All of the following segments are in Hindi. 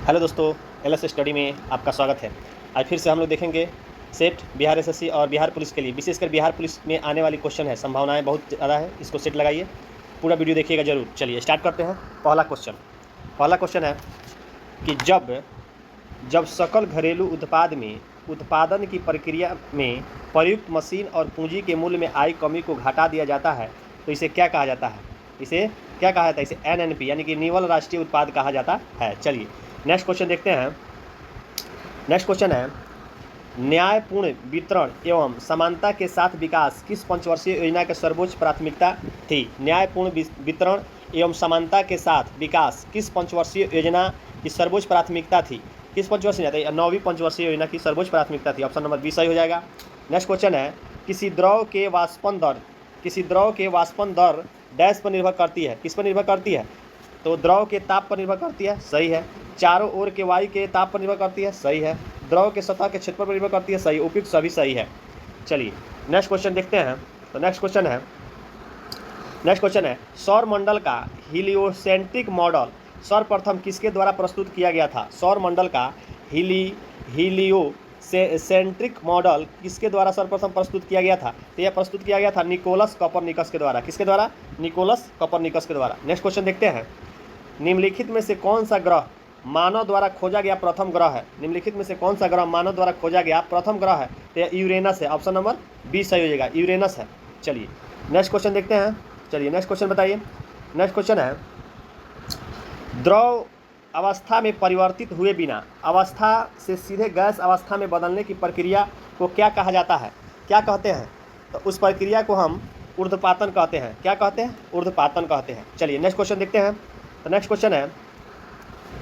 हेलो दोस्तों, एलएस स्टडी में आपका स्वागत है। आज फिर से हम लोग देखेंगे सेट बिहार एसएससी और बिहार पुलिस के लिए, विशेषकर बिहार पुलिस में आने वाली क्वेश्चन है। संभावनाएं बहुत ज़्यादा है, इसको सेट लगाइए, पूरा वीडियो देखिएगा जरूर। चलिए स्टार्ट करते हैं। पहला क्वेश्चन है कि जब सकल घरेलू उत्पाद में उत्पादन की प्रक्रिया में प्रयुक्त मशीन और पूंजी के मूल्य में आई कमी को घटा दिया जाता है तो इसे क्या कहा जाता है? इसे एनएनपी यानी कि निवल राष्ट्रीय उत्पाद कहा जाता है। चलिए नेक्स्ट क्वेश्चन देखते हैं। नेक्स्ट क्वेश्चन है, न्यायपूर्ण वितरण एवं समानता के साथ विकास किस पंचवर्षीय योजना की सर्वोच्च प्राथमिकता थी? न्यायपूर्ण वितरण एवं समानता के साथ विकास किस पंचवर्षीय योजना की सर्वोच्च प्राथमिकता थी? किस पंचवर्षीय? 9वीं पंचवर्षीय योजना की सर्वोच्च प्राथमिकता थी। ऑप्शन नंबर 20 सही हो जाएगा। नेक्स्ट क्वेश्चन है, किसी द्रव के वाष्पन दर डैश पर निर्भर करती है? किस पर निर्भर करती है? तो द्रव के ताप पर निर्भर करती है, सही है। चारों ओर के वायु के ताप पर निर्भर करती है, सही है। द्रव के सतह के क्षेत्र पर निर्भर करती है, सही। उपयुक्त सभी सही है। चलिए नेक्स्ट क्वेश्चन देखते हैं। तो नेक्स्ट क्वेश्चन है सौर मंडल का हीलियोसेंट्रिक मॉडल सर्वप्रथम किसके द्वारा प्रस्तुत किया गया था? सौर मंडल का हीलियोसेंट्रिक मॉडल किसके द्वारा सर्वप्रथम प्रस्तुत किया गया था? तो यह प्रस्तुत किया गया था निकोलस कोपरनिकस के द्वारा। किसके द्वारा? निकोलस कोपरनिकस के द्वारा। नेक्स्ट क्वेश्चन देखते हैं, निम्नलिखित में से कौन सा ग्रह मानव द्वारा खोजा गया प्रथम ग्रह है? निम्नलिखित में से कौन सा ग्रह मानव द्वारा खोजा गया प्रथम ग्रह है? तो यह यूरेनस है। ऑप्शन नंबर 20 सही हो जाएगा, यूरेनस है। चलिए नेक्स्ट क्वेश्चन देखते हैं। चलिए नेक्स्ट क्वेश्चन बताइए। नेक्स्ट क्वेश्चन है, द्रव अवस्था में परिवर्तित हुए बिना अवस्था से सीधे गैस अवस्था में बदलने की प्रक्रिया को क्या कहा जाता है? क्या कहते हैं? तो उस प्रक्रिया को हम ऊर्ध्वपातन कहते हैं। क्या कहते हैं? ऊर्ध्वपातन कहते हैं। चलिए नेक्स्ट क्वेश्चन देखते हैं। तो नेक्स्ट क्वेश्चन है,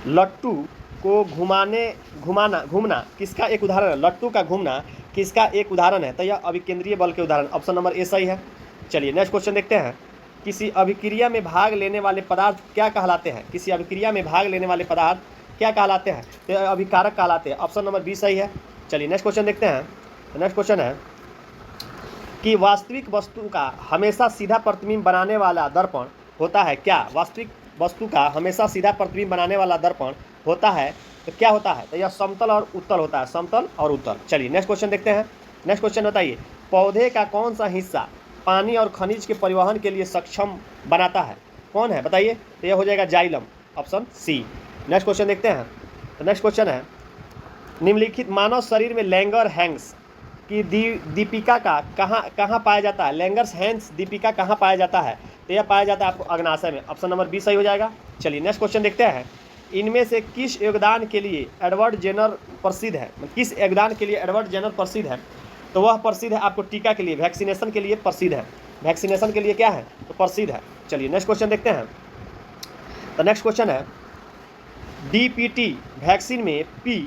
लट्टू को घूमना किसका एक उदाहरण है? लट्टू का घूमना किसका एक उदाहरण है? तो यह अभिकेंद्रीय बल के उदाहरण। ऑप्शन नंबर ए सही है। चलिए नेक्स्ट क्वेश्चन देखते हैं, किसी अभिक्रिया में भाग लेने वाले पदार्थ क्या कहलाते हैं? किसी अभिक्रिया में भाग लेने वाले पदार्थ क्या कहलाते हैं? तो अभिकारक कहलाते हैं। ऑप्शन नंबर 20 सही है। चलिए नेक्स्ट क्वेश्चन देखते हैं। तो नेक्स्ट क्वेश्चन है कि वास्तविक वस्तु का हमेशा सीधा प्रतिबिंब बनाने वाला दर्पण होता है क्या? वास्तविक वस्तु का हमेशा सीधा प्रतिबिंब बनाने वाला दर्पण होता है तो क्या होता है? तो यह समतल और उत्तल होता है। समतल और उत्तल। चलिए नेक्स्ट क्वेश्चन देखते हैं। नेक्स्ट क्वेश्चन बताइए, पौधे का कौन सा हिस्सा पानी और खनिज के परिवहन के लिए सक्षम बनाता है? कौन है बताइए? तो यह हो जाएगा xylem. Option C. Next question देखते हैं। तो नेक्स्ट क्वेश्चन है, निम्नलिखित मानव शरीर में लैंगर हैंग्स की दीपिका का कहाँ पाया जाता है? लैंगर्स हैंग्स दीपिका कहाँ पाया जाता है? तो यह पाया जाता है आपको अग्नाशय में। ऑप्शन नंबर 20 सही हो जाएगा। चलिए नेक्स्ट क्वेश्चन देखते हैं, इनमें से किस योगदान के लिए एडवर्ड जेनर प्रसिद्ध है? किस योगदान के लिए एडवर्ड जेनर प्रसिद्ध है? तो वह प्रसिद्ध है आपको टीका के लिए, वैक्सीनेशन के लिए प्रसिद्ध है। वैक्सीनेशन के लिए क्या है? तो प्रसिद्ध है। चलिए नेक्स्ट क्वेश्चन देखते हैं। तो नेक्स्ट क्वेश्चन है, डीपीटी वैक्सीन में पी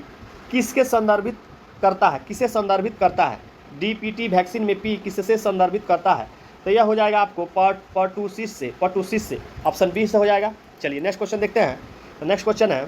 किसके संदर्भित करता है? किसे संदर्भित करता है? डीपीटी वैक्सीन में पी किससे संदर्भित करता है? तो यह हो जाएगा आपको पर्टूसिस से। ऑप्शन 20 से हो जाएगा। चलिए नेक्स्ट क्वेश्चन देखते हैं। तो नेक्स्ट क्वेश्चन है,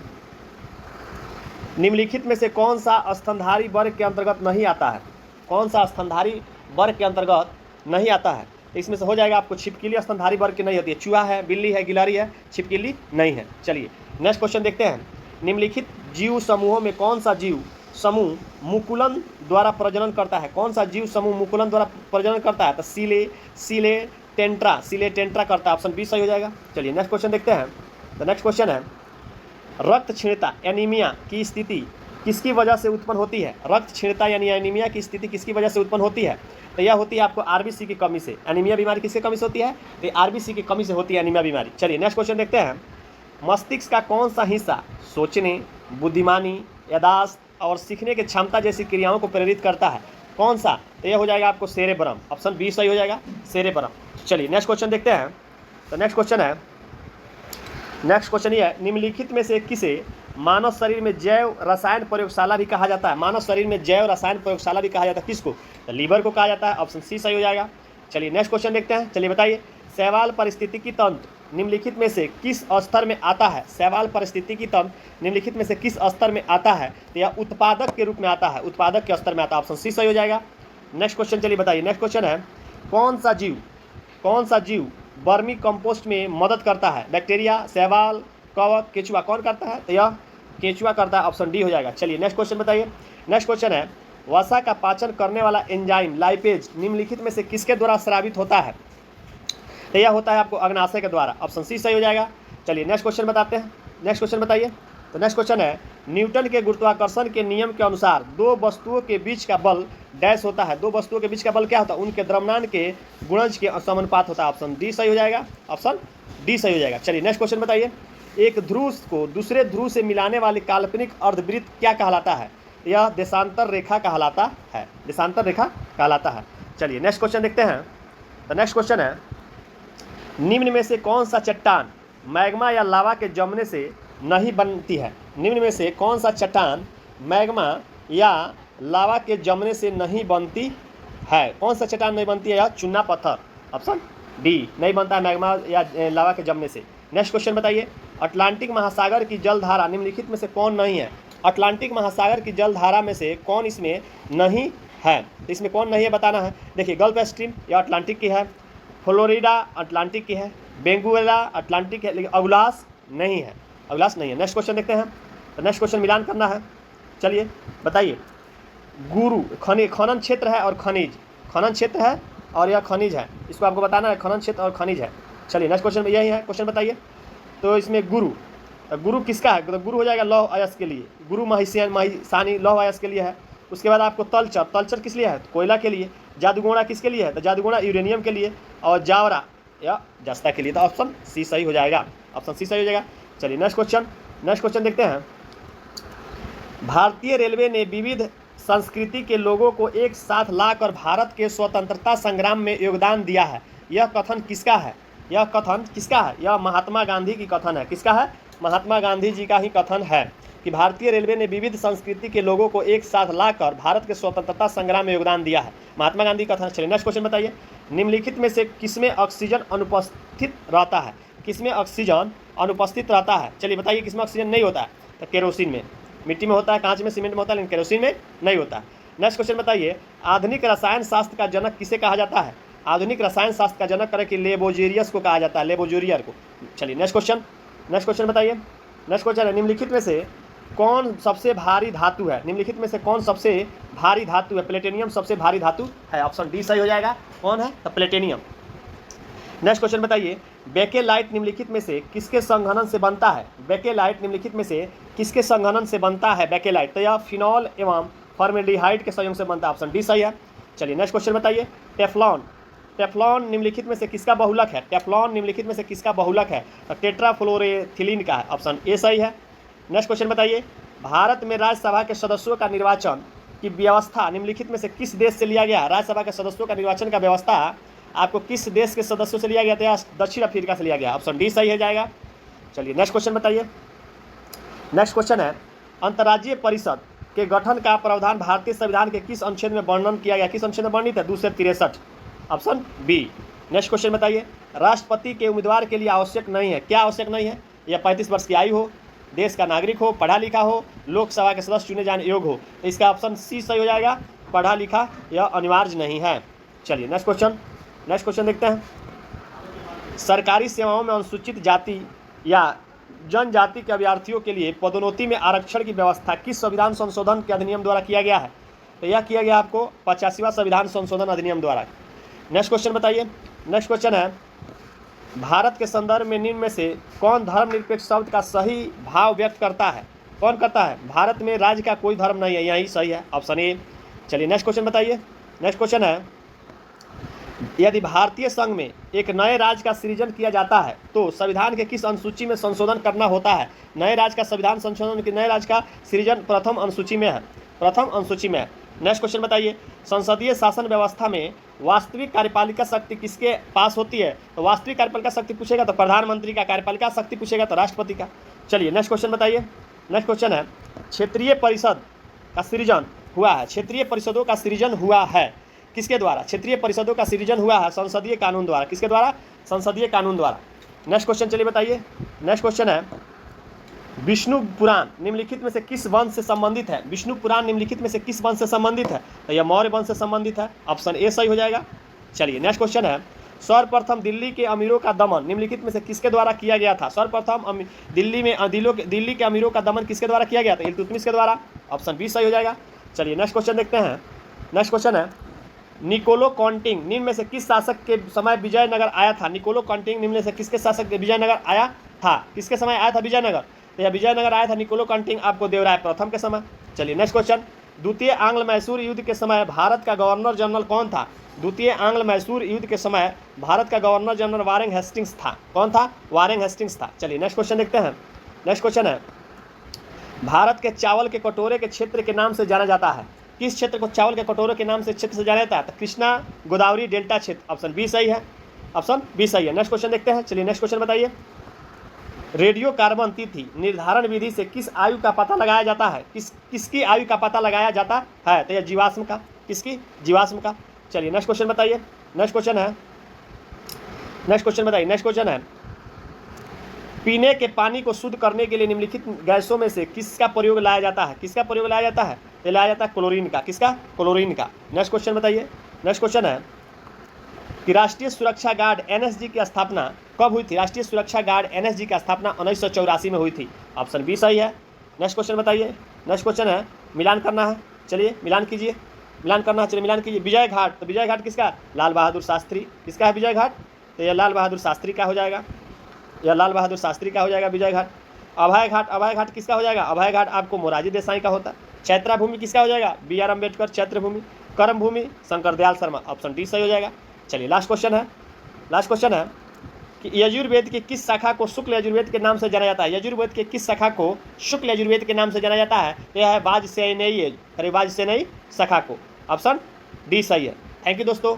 निम्नलिखित में से कौन सा स्तनधारी वर्ग के अंतर्गत नहीं आता है? कौन सा स्तनधारी वर्ग के अंतर्गत नहीं आता है? तो इसमें से हो जाएगा आपको छिपकली स्तनधारी वर्ग की नहीं होती है। चूहा है, बिल्ली है, गिलहरी है, छिपकली नहीं है। चलिए नेक्स्ट क्वेश्चन देखते हैं, निम्नलिखिट जीव समूहों में कौन सा जीव समूह मुकुलन द्वारा प्रजनन करता है? कौन सा जीव समूह मुकुलन द्वारा प्रजनन करता है? तो सीले टेंट्रा करता है। ऑप्शन 20 सही हो जाएगा। चलिए नेक्स्ट क्वेश्चन देखते हैं। तो नेक्स्ट क्वेश्चन है, रक्त क्षीणता एनीमिया की स्थिति किसकी वजह से उत्पन्न होती है? रक्त क्षीणता यानी एनीमिया की स्थिति किसकी वजह से उत्पन्न होती है? तो यह होती है आपको आरबीसी की कमी से। एनीमिया बीमारी किसकी कमी से होती है? तो आरबीसी की कमी से होती है एनीमिया बीमारी। चलिए नेक्स्ट क्वेश्चन देखते हैं, मस्तिष्क का कौन सा हिस्सा सोचने, बुद्धिमानी, यादाश्त और सीखने की क्षमता जैसी क्रियाओं को प्रेरित करता है? कौन सा? तो यह हो जाएगा आपको सेरेब्रम। ऑप्शन 20 सही हो जाएगा, सेरेब्रम। चलिए नेक्स्ट क्वेश्चन देखते हैं। तो नेक्स्ट क्वेश्चन ये है, निम्नलिखित में से किसे मानव शरीर में जैव रसायन प्रयोगशाला भी कहा जाता है? मानव शरीर में जैव रसायन प्रयोगशाला भी कहा जाता है। किसको? तो लीवर को कहा जाता है। ऑप्शन सी सही हो जाएगा। चलिए नेक्स्ट क्वेश्चन देखते हैं। चलिए बताइए, शैवाल पारिस्थितिकी तंत्र निम्नलिखित में से किस स्तर में आता है? शैवाल पारिस्थितिकी तंत्र निम्नलिखित में से किस स्तर में आता है? तो यह उत्पादक के रूप में आता है, उत्पादक के स्तर में आता है। ऑप्शन सी सही हो जाएगा। नेक्स्ट क्वेश्चन चलिए बताइए। नेक्स्ट क्वेश्चन है, कौन सा जीव वर्मी कंपोस्ट में मदद करता है? बैक्टीरिया, शैवाल, कवक, केचुआ कौन करता है? तो यह केंचुआ करता है, ऑप्शन डी हो जाएगा। चलिए नेक्स्ट क्वेश्चन बताइए। नेक्स्ट क्वेश्चन है वसा का पाचन करने वाला एंजाइम लाइपेज निम्नलिखित में से किसके द्वारा स्रावित होता है? तो यह होता है आपको अग्नाशय के द्वारा, ऑप्शन सी सही हो जाएगा। चलिए नेक्स्ट क्वेश्चन बताते हैं। नेक्स्ट क्वेश्चन बताइए। तो नेक्स्ट क्वेश्चन है न्यूटन के गुरुत्वाकर्षण के नियम के अनुसार दो वस्तुओं के बीच का बल डैश होता है। दो वस्तुओं के बीच का बल क्या होता है? उनके द्रव्यमान के गुणज के समानुपात होता है, ऑप्शन डी सही हो जाएगा। ऑप्शन डी सही हो जाएगा। चलिए नेक्स्ट क्वेश्चन बताइए। एक ध्रुव को दूसरे ध्रुव से मिलाने वाली काल्पनिक अर्धवृत्त क्या कहलाता है? यह देशांतर रेखा कहलाता है, देशांतर रेखा कहलाता है। चलिए नेक्स्ट क्वेश्चन देखते हैं। तो नेक्स्ट क्वेश्चन है निम्न में से कौन सा चट्टान मैग्मा या लावा के जमने से नहीं बनती है? निम्न में से कौन सा चट्टान मैग्मा या लावा के जमने से नहीं बनती है? कौन सा चट्टान नहीं बनती है? या चूना पत्थर, ऑप्शन डी नहीं बनता है मैग्मा या लावा के जमने से। नेक्स्ट क्वेश्चन बताइए। अटलांटिक महासागर की जलधारा निम्नलिखित में से कौन नहीं है? अटलांटिक महासागर की जलधारा में से कौन इसमें नहीं है? तो इसमें कौन नहीं है बताना है। देखिए गल्फ स्ट्रीम या अटलांटिक की है, फ्लोरिडा अटलांटिक की है, बेंगुएला अटलांटिक है, लेकिन अगुलास नहीं है, अगुलास नहीं है। नेक्स्ट क्वेश्चन देखते हैं। तो नेक्स्ट क्वेश्चन मिलान करना है। चलिए बताइए। गुरु खनन क्षेत्र है और खनिज, खनन क्षेत्र है और यह खनिज है, इसको आपको बताना है, खनन क्षेत्र और खनिज है। चलिए नेक्स्ट क्वेश्चन में यही है, क्वेश्चन बताइए। तो इसमें गुरु किसका है? तो गुरु हो जाएगा लौह अयस्क के लिए, गुरु महिसानी लौह अयस्क के लिए है। उसके बाद आपको तलचर किस लिए है? तो कोयला के लिए। जादूगोड़ा किसके लिए है? तो जादूगोड़ा यूरेनियम के लिए। और जावरा या जस्ता के लिए। तो ऑप्शन सी सही हो जाएगा, ऑप्शन सी सही हो जाएगा। चलिए नेक्स्ट क्वेश्चन देखते हैं। भारतीय रेलवे ने विविध संस्कृति के लोगों को एक साथ लाकर भारत के स्वतंत्रता संग्राम में योगदान दिया है। यह कथन किसका है? यह कथन किसका है? यह महात्मा गांधी की कथन है। किसका है? महात्मा गांधी जी का ही कथन है कि भारतीय रेलवे ने विविध संस्कृति के लोगों को एक साथ लाकर भारत के स्वतंत्रता संग्राम में योगदान दिया है, महात्मा गांधी का कथन। चलिए नेक्स्ट क्वेश्चन बताइए। निम्नलिखित में से किसमें ऑक्सीजन अनुपस्थित रहता है? किसमें ऑक्सीजन अनुपस्थित रहता है? चलिए बताइए किसमें ऑक्सीजन नहीं होता है? तो केरोसिन में। मिट्टी में होता है, कांच में, सीमेंट में होता है, लेकिन केरोसिन में नहीं होता है। नेक्स्ट क्वेश्चन बताइए। आधुनिक रसायन शास्त्र का जनक किसे कहा जाता है? आधुनिक रसायन शास्त्र का जनक करे कि लेबोजेरियस को कहा जाता है, लेबोजोरियर को। चलिए नेक्स्ट क्वेश्चन बताइए। नेक्स्ट क्वेश्चन है निम्नलिखित में से कौन सबसे भारी धातु है? निम्नलिखित में से कौन सबसे भारी धातु है? प्लेटिनियम सबसे भारी धातु है, ऑप्शन डी सही हो जाएगा। कौन है? तो प्लेटिनियम। नेक्स्ट क्वेश्चन बताइए। बेकेलाइट निम्नलिखित में से किसके संघनन से बनता है? बेकेलाइट निम्नलिखित में से किसके संघनन से बनता है बेकेलाइट? तो यह फिनॉल एवं फॉर्मेल्डिहाइड के संयोग से बनता है, ऑप्शन डी सही है। चलिए नेक्स्ट क्वेश्चन बताइए। टेफ्लॉन निम्नलिखित में से किसका बहुलक है? टेफ्लॉन निम्नलिखित में से किसका बहुलक है? तो टेट्राफ्लोरोएथिलीन का है, ऑप्शन ए सही है। नेक्स्ट क्वेश्चन बताइए। भारत में राज्यसभा के सदस्यों का निर्वाचन की व्यवस्था निम्नलिखित में से किस देश से लिया गया? राज्यसभा के सदस्यों का निर्वाचन का व्यवस्था आपको किस देश के सदस्यों से लिया गया था? दक्षिण अफ्रीका से लिया गया, ऑप्शन डी सही हो जाएगा। चलिए नेक्स्ट क्वेश्चन बताइए। नेक्स्ट क्वेश्चन है अंतर्राज्यीय परिषद के गठन का प्रावधान भारतीय संविधान के किस अनुच्छेद में वर्णन किया गया? किस अनुच्छेद में वर्णित है? 263, ऑप्शन बी। नेक्स्ट क्वेश्चन बताइए। राष्ट्रपति के उम्मीदवार के लिए आवश्यक नहीं है, क्या आवश्यक नहीं है? या 35 वर्ष की आयु हो, देश का नागरिक हो, पढ़ा लिखा हो, लोकसभा के सदस्य चुने जाने योग्य हो। तो इसका ऑप्शन सी सही हो जाएगा, पढ़ा लिखा यह अनिवार्य नहीं है। चलिए नेक्स्ट क्वेश्चन देखते हैं। सरकारी सेवाओं में अनुसूचित जाति या जनजाति के अभ्यर्थियों के लिए पदोन्नति में आरक्षण की व्यवस्था किस संविधान संशोधन के अधिनियम द्वारा किया गया है? तो यह किया गया आपको 85वां संविधान संशोधन अधिनियम द्वारा। नेक्स्ट क्वेश्चन बताइए। नेक्स्ट क्वेश्चन है भारत के संदर्भ में निम्न में से कौन धर्मनिरपेक्ष शब्द का सही भाव व्यक्त करता है? कौन करता है? भारत में राज्य का कोई धर्म नहीं है, यही सही है, ऑप्शन ए। चलिए नेक्स्ट क्वेश्चन बताइए। नेक्स्ट क्वेश्चन है यदि भारतीय संघ में एक नए राज्य का सृजन किया जाता है तो संविधान के किस अनुसूची में संशोधन करना होता है? नए राज्य का संविधान संशोधन की नए राज्य का सृजन प्रथम अनुसूची में है, प्रथम अनुसूची में है। नेक्स्ट क्वेश्चन बताइए। संसदीय शासन व्यवस्था में वास्तविक कार्यपालिका शक्ति किसके पास होती है? तो वास्तविक कार्यपालिका शक्ति पूछेगा तो प्रधानमंत्री का, कार्यपालिका शक्ति पूछेगा तो राष्ट्रपति का। चलिए नेक्स्ट क्वेश्चन बताइए। नेक्स्ट क्वेश्चन है क्षेत्रीय परिषद का सृजन हुआ है, क्षेत्रीय परिषदों का सृजन हुआ है किसके द्वारा? क्षेत्रीय परिषदों का सृजन हुआ है संसदीय कानून द्वारा। किसके द्वारा? संसदीय कानून द्वारा। नेक्स्ट क्वेश्चन चलिए बताइए। नेक्स्ट क्वेश्चन है विष्णु पुराण निम्नलिखित में से किस वंश से संबंधित है? विष्णु पुराण निम्नलिखित में से किस वंश से संबंधित है? तो यह मौर्य वंश से संबंधित है, ऑप्शन ए सही हो जाएगा। चलिए नेक्स्ट क्वेश्चन है सर्वप्रथम दिल्ली के अमीरों का दमन निम्नलिखित में से किसके द्वारा किया गया था? सर्वप्रथम दिल्ली के अमीरों का दमन किसके द्वारा किया गया था? इल्तुतमिश के द्वारा। ऑप्शन बी सही हो जाएगा। चलिए नेक्स्ट क्वेश्चन देखते हैं। नेक्स्ट क्वेश्चन है निकोलो कॉन्टिंग निम्न में से किस शासक के समय विजयनगर आया था? निकोलो कॉन्टिंग निम्न में से किसके शासक विजयनगर आया था? किसके समय आया था विजयनगर? तो यह विजयनगर आया था निकोलो कॉन्टिंग आपको देवराय प्रथम के समय। चलिए नेक्स्ट क्वेश्चन, द्वितीय आंग्ल मैसूर युद्ध के समय भारत का गवर्नर जनरल कौन था? द्वितीय आंग्ल मैसूर युद्ध के समय भारत का गवर्नर जनरल वारेन हेस्टिंग्स था। कौन था? वारेन हेस्टिंग्स था। चलिए नेक्स्ट क्वेश्चन देखते हैं। नेक्स्ट क्वेश्चन है भारत के चावल के कटोरे के क्षेत्र के नाम से जाना जाता है? किस क्षेत्र को चावल के कटोरे के नाम से क्षेत्र से जाना जाता है? तो कृष्णा गोदावरी डेल्टा क्षेत्र। ऑप्शन बी सही है। ऑप्शन बी सही है। नेक्स्ट क्वेश्चन देखते हैं। चलिए नेक्स्ट क्वेश्चन बताइए। रेडियो कार्बन तिथि निर्धारण विधि से किस आयु का पता लगाया जाता है? किसकी आयु का पता लगाया जाता है? तो यह जीवाश्म का। किसकी? जीवाश्म का। चलिए नेक्स्ट क्वेश्चन बताइए। नेक्स्ट क्वेश्चन बताइए। नेक्स्ट क्वेश्चन है पीने के पानी को शुद्ध करने के लिए निम्नलिखित गैसों में से किसका प्रयोग लाया जाता है? किसका प्रयोग लाया जाता है? ये लाया जाता है क्लोरीन का। किसका? क्लोरीन का। नेक्स्ट क्वेश्चन बताइए। नेक्स्ट क्वेश्चन है कि राष्ट्रीय सुरक्षा गार्ड एनएसजी की स्थापना कब हुई थी? राष्ट्रीय सुरक्षा गार्ड एनएसजी की स्थापना 1984 में हुई थी। ऑप्शन बी सही है। नेक्स्ट क्वेश्चन बताइए। नेक्स्ट क्वेश्चन है मिलान करना है। चलिए मिलान कीजिए। मिलान करना है। चलिए मिलान कीजिए। विजय घाट, तो विजय घाट किसका? लाल बहादुर शास्त्री। किसका है विजय घाट? तो यह लाल बहादुर शास्त्री का हो जाएगा। यह लाल बहादुर शास्त्री का हो जाएगा विजय घाट। अभय घाट, अभय घाट किसका हो जाएगा? अभय घाट आपको मोरारजी देसाई का होता। चैत्रा भूमि किसका हो जाएगा? बी आर अम्बेडकर चैत्र भूमि। कर्म भूमि शंकर दयाल शर्मा। ऑप्शन डी सही हो जाएगा। चलिए लास्ट क्वेश्चन है। लास्ट क्वेश्चन है कि यजुर्वेद के किस शाखा को शुक्ल यजुर्वेद के नाम से जाना जाता है? यजुर्वेद के किस शाखा को शुक्ल यजुर्वेद के नाम से जाना जाता है? तो यह है वाजसेनेयी शाखा को। ऑप्शन डी सही है। थैंक यू दोस्तों।